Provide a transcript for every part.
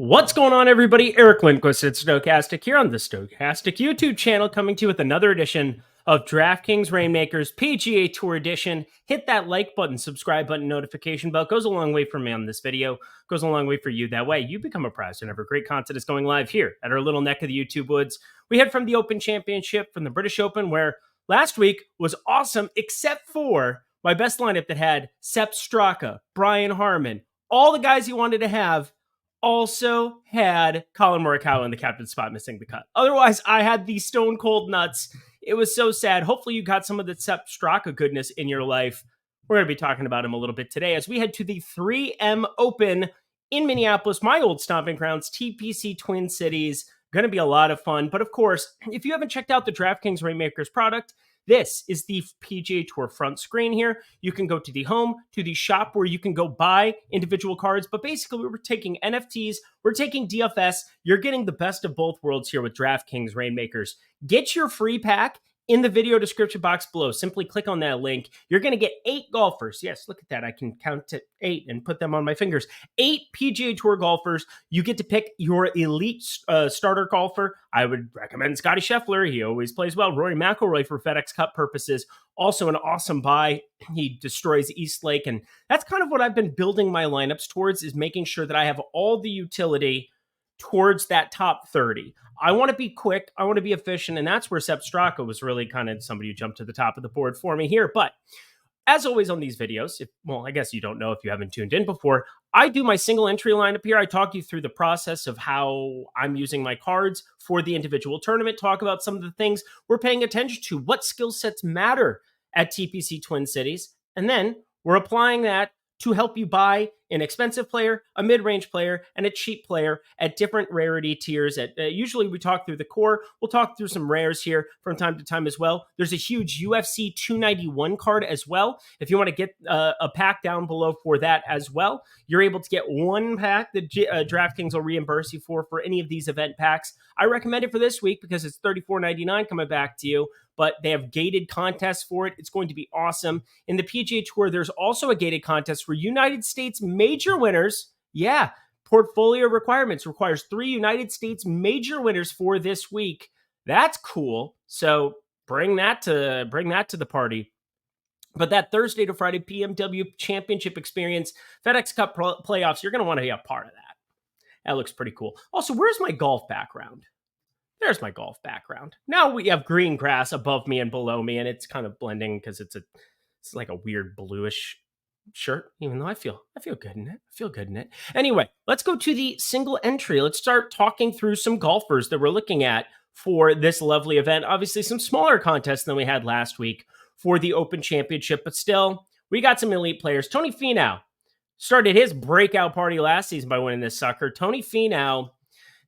What's going on, everybody? Eric Lindquist at Stochastic here on the Stochastic YouTube channel, coming to you with another edition of DraftKings Reignmakers PGA Tour Edition. Hit that like button, subscribe button, notification bell. Goes a long way for me on this video. Goes a long way for you. That way, you become a prize whenever great content is going live here at our little neck of the YouTube woods. We head from the Open Championship, from the British Open, where last week was awesome, except for my best lineup that had Sepp Straka, Brian Harman, all the guys you wanted to have. Also had Colin Morikawa in the captain spot missing the cut. Otherwise, I had the stone cold nuts. It was so sad. Hopefully you got some of the Sepp Straka goodness in your life. We're going to be talking about him a little bit today as we head to the 3M Open in Minneapolis, my old stomping grounds, TPC Twin Cities. Going to be a lot of fun. But of course, if you haven't checked out the DraftKings Reignmakers product, this is the PGA Tour front screen here. You can go to the home, to the shop where you can go buy individual cards. But basically, we're taking NFTs, we're taking DFS. You're getting the best of both worlds here with DraftKings Reignmakers. Get your free pack in the video description box below. Simply click on that link. You're going to get 8 golfers. Yes, look at that. I can count to 8 and put them on my fingers. 8 PGA Tour golfers. You get to pick your elite starter golfer. I would recommend Scotty Scheffler. He always plays well. Rory McIlroy for FedEx Cup purposes. Also an awesome buy. He destroys East Lake. And that's kind of what I've been building my lineups towards, is making sure that I have all the utility towards that top 30. I want to be quick. I want to be efficient. And that's where Sepp Straka was really kind of somebody who jumped to the top of the board for me here. But as always on these videos, I guess you don't know if you haven't tuned in before, I do my single entry lineup here. I talk you through the process of how I'm using my cards for the individual tournament, talk about some of the things we're paying attention to, what skill sets matter at TPC Twin Cities. And then we're applying that to help you buy an expensive player, a mid-range player, and a cheap player at different rarity tiers. Usually we talk through the core. We'll talk through some rares here from time to time as well. There's a huge UFC 291 card as well. If you want to get a pack down below for that as well, you're able to get one pack that DraftKings will reimburse you for any of these event packs. I recommend it for this week because it's $34.99 coming back to you, but they have gated contests for it. It's going to be awesome. In the PGA Tour, there's also a gated contest for United States major winners. Yeah, portfolio requirements requires 3 United States major winners for this week. That's cool. So bring that to the party. But that Thursday to Friday BMW Championship experience, FedEx Cup playoffs, you're going to want to be a part of that. That looks pretty cool. Also, where's my golf background? There's my golf background. Now we have green grass above me and below me, and it's kind of blending because it's like a weird bluish shirt, even though I feel good in it. Anyway, let's go to the single entry. Let's start talking through some golfers that we're looking at for this lovely event. Obviously, some smaller contests than we had last week for the Open Championship, but still, we got some elite players. Tony Finau started his breakout party last season by winning this sucker. Tony Finau,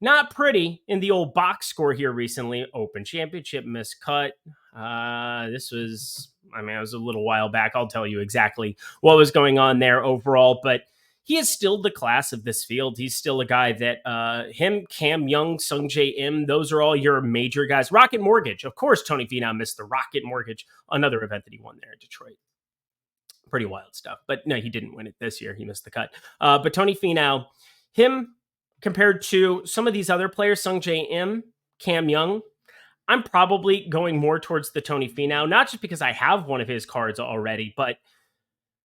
not pretty in the old box score here recently. Open Championship miscut. It was a little while back. I'll tell you exactly what was going on there overall, but he is still the class of this field. He's still a guy that him, Cam Young, Sungjae Im, those are all your major guys. Rocket Mortgage. Of course, Tony Finau missed the Rocket Mortgage, another event that he won there in Detroit. Pretty wild stuff. But no, he didn't win it this year. He missed the cut. But Tony Finau, him compared to some of these other players, Sungjae Im, Cam Young, I'm probably going more towards the Tony Finau, not just because I have one of his cards already, but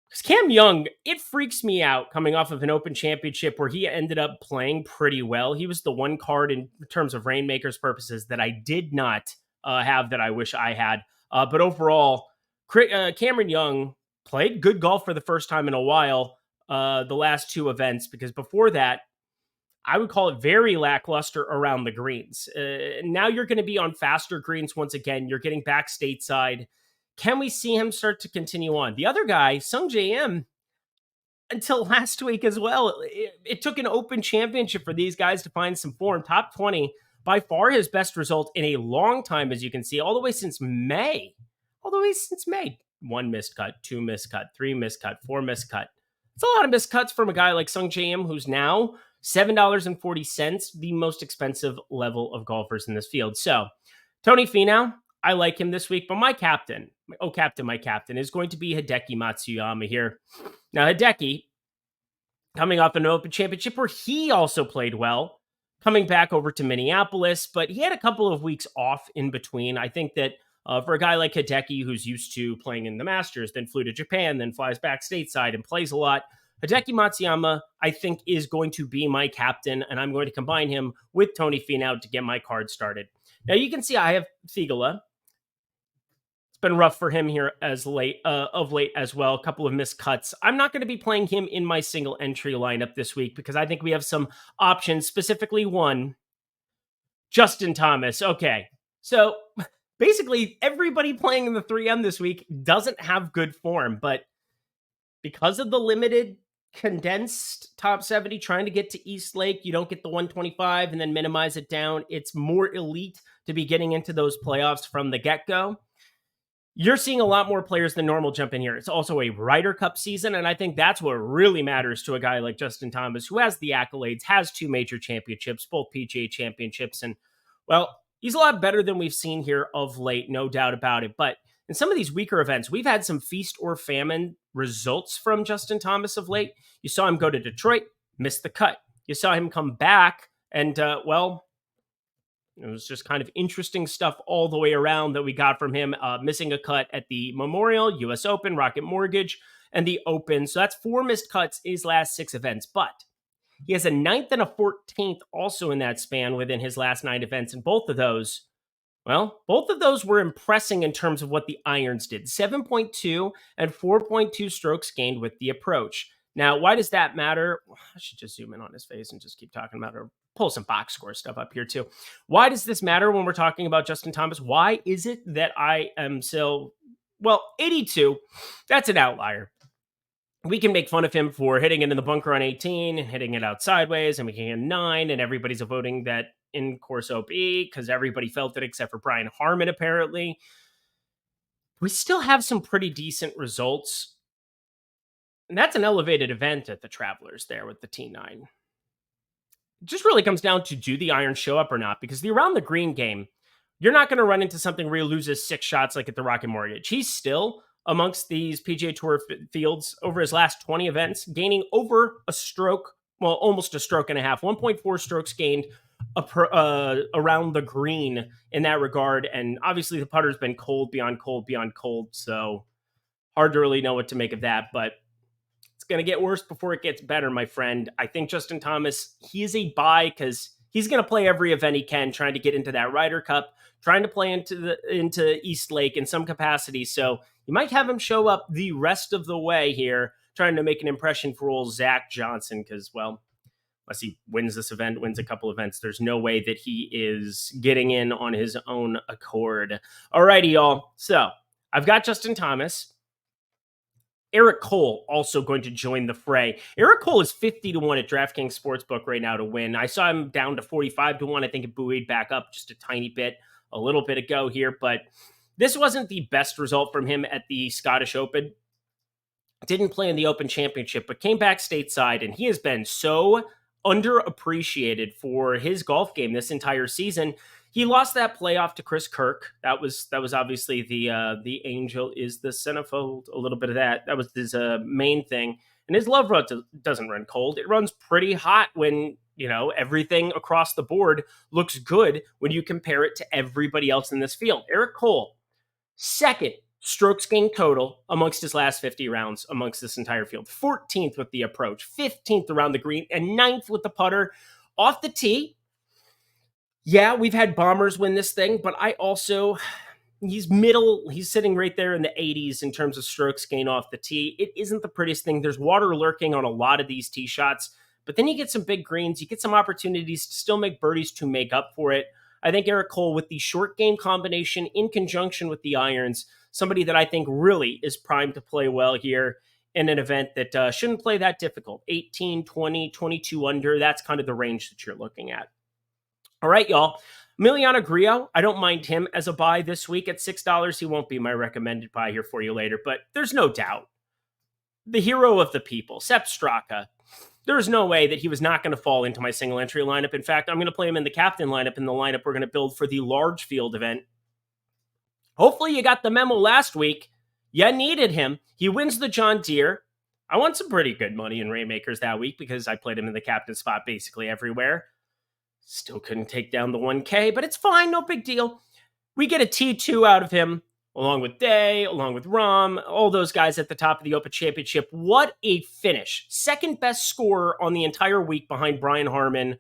because Cam Young, it freaks me out coming off of an Open Championship where he ended up playing pretty well. He was the one card in terms of Reignmakers purposes that I did not have that I wish I had. But overall, Cameron Young played good golf for the first time in a while, the last 2 events, because before that, I would call it very lackluster around the greens. Now you're going to be on faster greens once again. You're getting back stateside. Can we see him start to continue on? The other guy, Sungjae Im, until last week as well, it took an Open Championship for these guys to find some form. Top 20, by far his best result in a long time, as you can see, all the way since May. 1 miscut, 2 miscut, 3 miscut, 4 miscut. It's a lot of miscuts from a guy like Sungjae Im, who's now $7.40, the most expensive level of golfers in this field. So, Tony Finau, I like him this week, but my captain, is going to be Hideki Matsuyama here. Now, Hideki, coming off an Open Championship where he also played well, coming back over to Minneapolis, but he had a couple of weeks off in between. I think that for a guy like Hideki, who's used to playing in the Masters, then flew to Japan, then flies back stateside and plays a lot, Hideki Matsuyama, I think, is going to be my captain, and I'm going to combine him with Tony Finau to get my card started. Now, you can see I have Thigala. It's been rough for him here of late as well. A couple of missed cuts. I'm not going to be playing him in my single entry lineup this week because I think we have some options, specifically one, Justin Thomas. Okay, so basically everybody playing in the 3M this week doesn't have good form, but because of the limited condensed top 70 trying to get to East Lake, you don't get the 125 and then minimize it down. It's more elite to be getting into those playoffs from the get-go. You're seeing a lot more players than normal jump in here. It's also a Ryder Cup season, and I think that's what really matters to a guy like Justin Thomas, who has the accolades, has 2 major championships, both PGA championships, and, well, he's a lot better than we've seen here of late, no doubt about it. But in some of these weaker events, we've had some feast or famine results from Justin Thomas of late. You saw him go to Detroit, miss the cut. You saw him come back, and, well, it was just kind of interesting stuff all the way around that we got from him, missing a cut at the Memorial, US Open, Rocket Mortgage, and the Open. So that's 4 missed cuts in his last 6 events. But he has a 9th and a 14th also in that span within his last 9 events. And both of those, well, both of those were impressing in terms of what the irons did. 7.2 and 4.2 strokes gained with the approach. Now, why does that matter? I should just zoom in on his face and just keep talking about it. Pull some box score stuff up here too. Why does this matter when we're talking about Justin Thomas? Why is it that I am so, well, 82, that's an outlier. We can make fun of him for hitting it in the bunker on 18 and hitting it out sideways and making a 9, and everybody's voting that in course OB because everybody felt it except for Brian Harmon, apparently. We still have some pretty decent results. And that's an elevated event at the Travelers there with the T9. It just really comes down to, do the irons show up or not? Because the around the green game, you're not going to run into something where he loses 6 shots like at the Rocket Mortgage. He's still amongst these PGA Tour fields over his last 20 events, gaining over a stroke, well, almost a stroke and a half, 1.4 strokes gained around the green in that regard. And obviously the putter's been cold beyond cold beyond cold. So hard to really know what to make of that. But it's going to get worse before it gets better, my friend. I think Justin Thomas, he is a buy because he's going to play every event he can, trying to get into that Ryder Cup, trying to play into East Lake in some capacity. So you might have him show up the rest of the way here, trying to make an impression for old Zach Johnson because, well, unless he wins this event, wins a couple events, there's no way that he is getting in on his own accord. All righty, y'all. So I've got Justin Thomas. Eric Cole also going to join the fray. Eric Cole is 50-1 at DraftKings Sportsbook right now to win. I saw him down to 45-1. I think it buoyed back up just a tiny bit, a little bit ago here, but this wasn't the best result from him at the Scottish Open. Didn't play in the Open Championship, but came back stateside, and he has been so underappreciated for his golf game this entire season. He lost that playoff to Chris Kirk. That was obviously the angel is the centerfold. A little bit of that. That was his main thing. And his love run doesn't run cold. It runs pretty hot when, you know, everything across the board looks good when you compare it to everybody else in this field. Eric Cole, 2nd strokes gained total amongst his last 50 rounds amongst this entire field. 14th with the approach, 15th around the green, and 9th with the putter. Off the tee, yeah, we've had bombers win this thing, but he's middle. He's sitting right there in the 80s in terms of strokes gained off the tee. It isn't the prettiest thing. There's water lurking on a lot of these tee shots, but then you get some big greens. You get some opportunities to still make birdies to make up for it. I think Eric Cole, with the short game combination in conjunction with the irons, somebody that I think really is primed to play well here in an event that shouldn't play that difficult. 18, 20, 22 under, that's kind of the range that you're looking at. All right, y'all. Emiliano Grillo, I don't mind him as a buy this week at $6. He won't be my recommended buy here for you later, but there's no doubt. The hero of the people, Sepp Straka. There's no way that he was not going to fall into my single entry lineup. In fact, I'm going to play him in the captain lineup, in the lineup we're going to build for the large field event. Hopefully you got the memo last week. You needed him. He wins the John Deere. I won some pretty good money in Rainmakers that week because I played him in the captain spot basically everywhere. Still couldn't take down the 1K, but it's fine. No big deal. We get a T2 out of him, along with Day, along with Rom, all those guys at the top of the Open Championship. What a finish. Second best scorer on the entire week behind Brian Harmon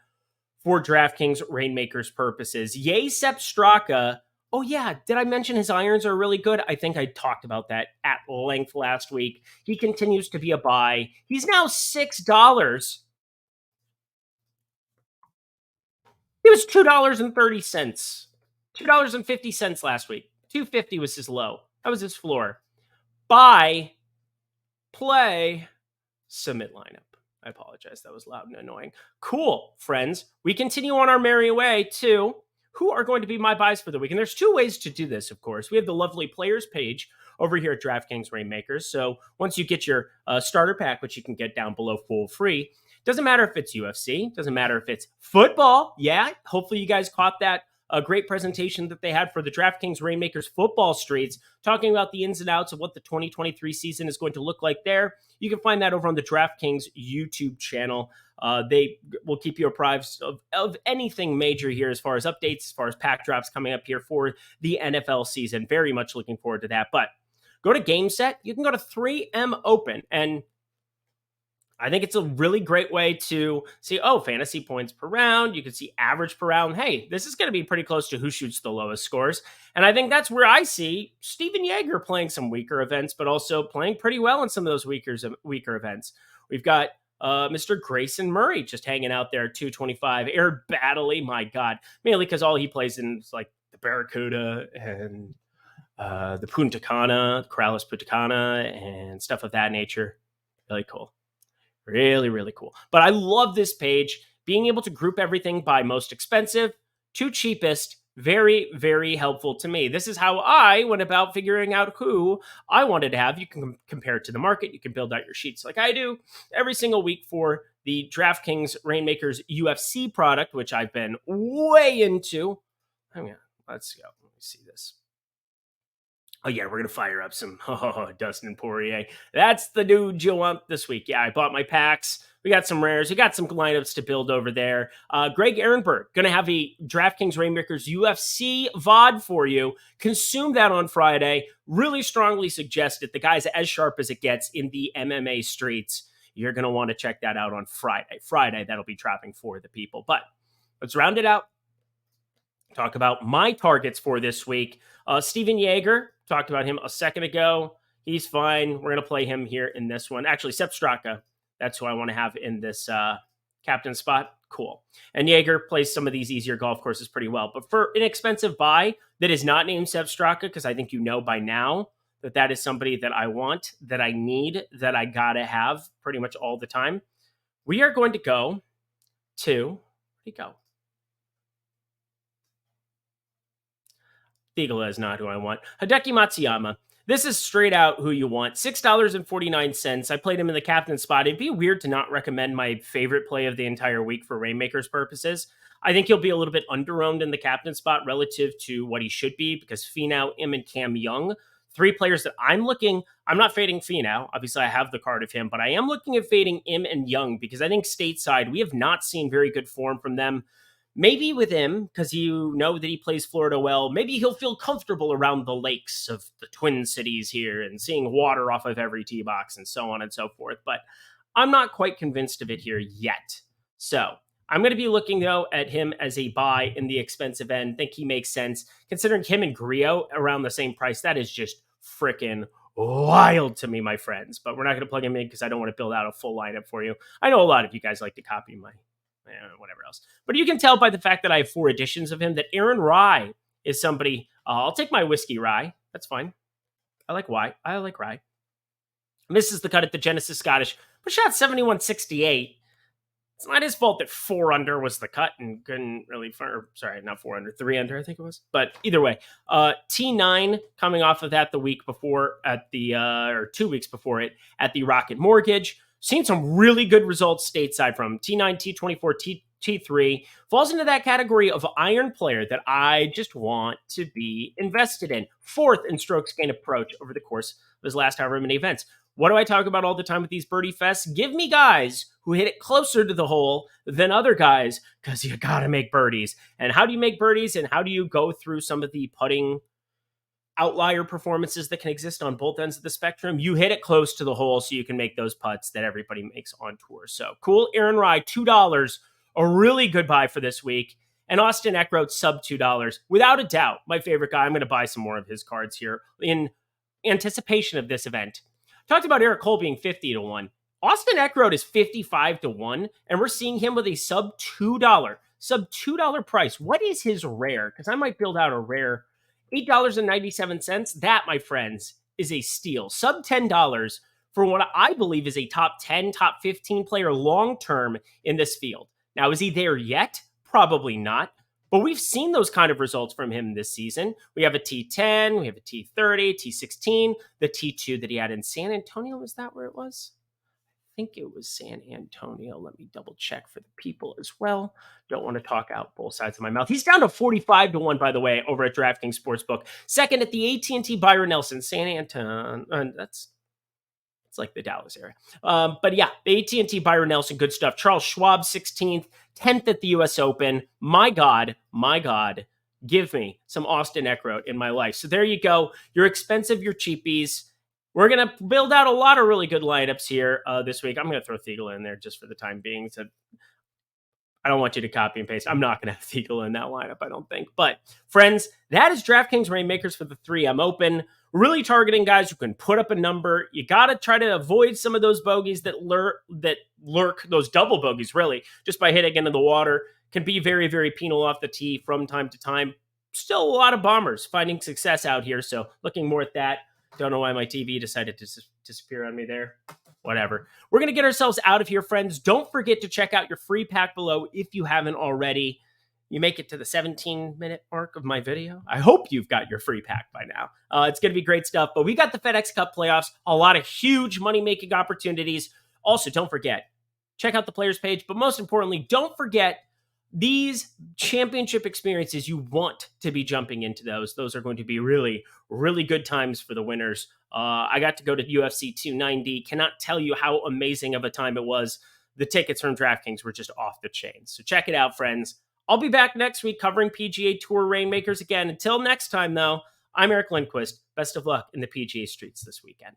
for DraftKings Reignmakers purposes. Yay, Sepp Straka. Oh, yeah. Did I mention his irons are really good? I think I talked about that at length last week. He continues to be a buy. He's now $6. He was $2.30. $2.50 last week. $2.50 was his low. That was his floor. Buy, play, submit lineup. I apologize. That was loud and annoying. Cool, friends. We continue on our merry way to who are going to be my buys for the week. And there's two ways to do this, of course. We have the lovely players page over here at DraftKings Reignmakers. So once you get your starter pack, which you can get down below full free, doesn't matter if it's UFC, doesn't matter if it's football. Yeah, hopefully you guys caught that great presentation that they had for the DraftKings Reignmakers football streets, talking about the ins and outs of what the 2023 season is going to look like there. You can find that over on the DraftKings YouTube channel. They will keep you apprised of anything major here as far as updates, as far as pack drops coming up here for the NFL season. Very much looking forward to that. But go to Game Set. You can go to 3M Open, and I think it's a really great way to see, fantasy points per round. You can see average per round. Hey, this is going to be pretty close to who shoots the lowest scores. And I think that's where I see Steven Yeager playing some weaker events, but also playing pretty well in some of those weaker events. We've got Mr. Grayson Murray just hanging out there at 225. Aaron Baddeley, my God, mainly because all he plays in is like the Barracuda and the Punta Cana, Corrales Punta Cana, and stuff of that nature. Really cool. Really, really cool. But I love this page. Being able to group everything by most expensive to cheapest, very, very helpful to me. This is how I went about figuring out who I wanted to have. You can compare it to the market. You can build out your sheets like I do every single week for the DraftKings Reignmakers UFC product, which I've been way into. Let's go. Let me see this. Oh, yeah, we're going to fire up some Dustin Poirier. That's the dude you want this week. Yeah, I bought my packs. We got some rares. We got some lineups to build over there. Greg Ehrenberg, going to have a DraftKings Reignmakers UFC VOD for you. Consume that on Friday. Really strongly suggest it. The guy's as sharp as it gets in the MMA streets. You're going to want to check that out on Friday. Friday, that'll be dropping for the people. But let's round it out. Talk about my targets for this week. Steven Yeager, talked about him a second ago. He's fine. We're going to play him here in this one. Actually, Sepp Straka, that's who I want to have in this captain spot. Cool. And Yeager plays some of these easier golf courses pretty well. But for an expensive buy that is not named Sepp Straka, because I think you know by now that that is somebody that I want, that I need, that I got to have pretty much all the time, we are going to go to, where'd he go? Eagle is not who I want. Hideki Matsuyama. This is straight out who you want. $6.49. I played him in the captain spot. It'd be weird to not recommend my favorite play of the entire week for Reignmakers purposes. I think he'll be a little bit underowned in the captain spot relative to what he should be because Finau, Im, and Cam Young, three players that I'm not fading Finau. Obviously, I have the card of him, but I am looking at fading Im and Young because I think stateside, we have not seen very good form from them. Maybe with him, because you know that he plays Florida well, maybe he'll feel comfortable around the lakes of the Twin Cities here and seeing water off of every tee box and so on and so forth. But I'm not quite convinced of it here yet. So I'm going to be looking, though, at him as a buy in the expensive end. Think he makes sense. Considering him and Griot around the same price, that is just freaking wild to me, my friends. But we're not going to plug him in because I don't want to build out a full lineup for you. I know a lot of you guys like to copy my whatever else. But you can tell by the fact that I have 4 editions of him that Aaron Rye is somebody. I'll take my whiskey rye. That's fine. I like rye. Misses the cut at the Genesis Scottish, but shot 71.68. It's not his fault that 4 under was the cut and couldn't really, not 4 under, 3 under, I think it was. But either way, T9 coming off of that the week before at the, or 2 weeks before it at the Rocket Mortgage. Seen some really good results stateside from T9, T24, T3. Falls into that category of iron player that I just want to be invested in. 4th in strokes gained approach over the course of his last however many events. What do I talk about all the time with these birdie fests? Give me guys who hit it closer to the hole than other guys, because you got to make birdies. And how do you make birdies, and how do you go through some of the putting outlier performances that can exist on both ends of the spectrum? You hit it close to the hole so you can make those putts that everybody makes on tour. So cool. Aaron Rye, $2, a really good buy for this week. And Austin Eckroat, sub $2. Without a doubt, my favorite guy. I'm going to buy some more of his cards here in anticipation of this event. Talked about Eric Cole being 50 to 1. Austin Eckroat is 55 to 1, and we're seeing him with a sub $2 price. What is his rare? Because I might build out a rare. $8.97. That, my friends, is a steal. Sub $10 for what I believe is a top 10, top 15 player long term in this field. Now, is he there yet? Probably not. But we've seen those kind of results from him this season. We have a T10, we have a T30, T16, the T2 that he had in San Antonio. Was that where it was? I think it was San Antonio. Let me double check for the people as well. Don't want to talk out both sides of my mouth. He's down to 45 to 1, by the way, over at DraftKings Sportsbook. Second at the AT&T Byron Nelson, San Antonio. It's like the Dallas area. But yeah, the AT&T Byron Nelson, good stuff. Charles Schwab, 16th, 10th at the U.S. Open. My God, give me some Austin Eckroat in my life. So there you go. You're expensive, you're cheapies. We're going to build out a lot of really good lineups here this week. I'm going to throw Thiegel in there just for the time being. So I don't want you to copy and paste. I'm not going to have Thiegel in that lineup, I don't think. But friends, that is DraftKings Reignmakers for the 3M Open. Really targeting guys who can put up a number. You got to try to avoid some of those bogeys that lurk, those double bogeys, really, just by hitting into the water. Can be very, very penal off the tee from time to time. Still a lot of bombers finding success out here. So looking more at that. Don't know why my TV decided to disappear on me there. Whatever. We're going to get ourselves out of here, friends. Don't forget to check out your free pack below if you haven't already. You make it to the 17-minute mark of my video. I hope you've got your free pack by now. It's going to be great stuff. But we got the FedEx Cup playoffs, a lot of huge money-making opportunities. Also, don't forget, check out the players page. But most importantly, don't forget these championship experiences. You want to be jumping into those. Those are going to be really, really good times for the winners. I got to go to UFC 290. Cannot tell you how amazing of a time it was. The tickets from DraftKings were just off the chain. So check it out, friends. I'll be back next week covering PGA Tour Reignmakers again. Until next time, though, I'm Eric Lindquist. Best of luck in the PGA streets this weekend.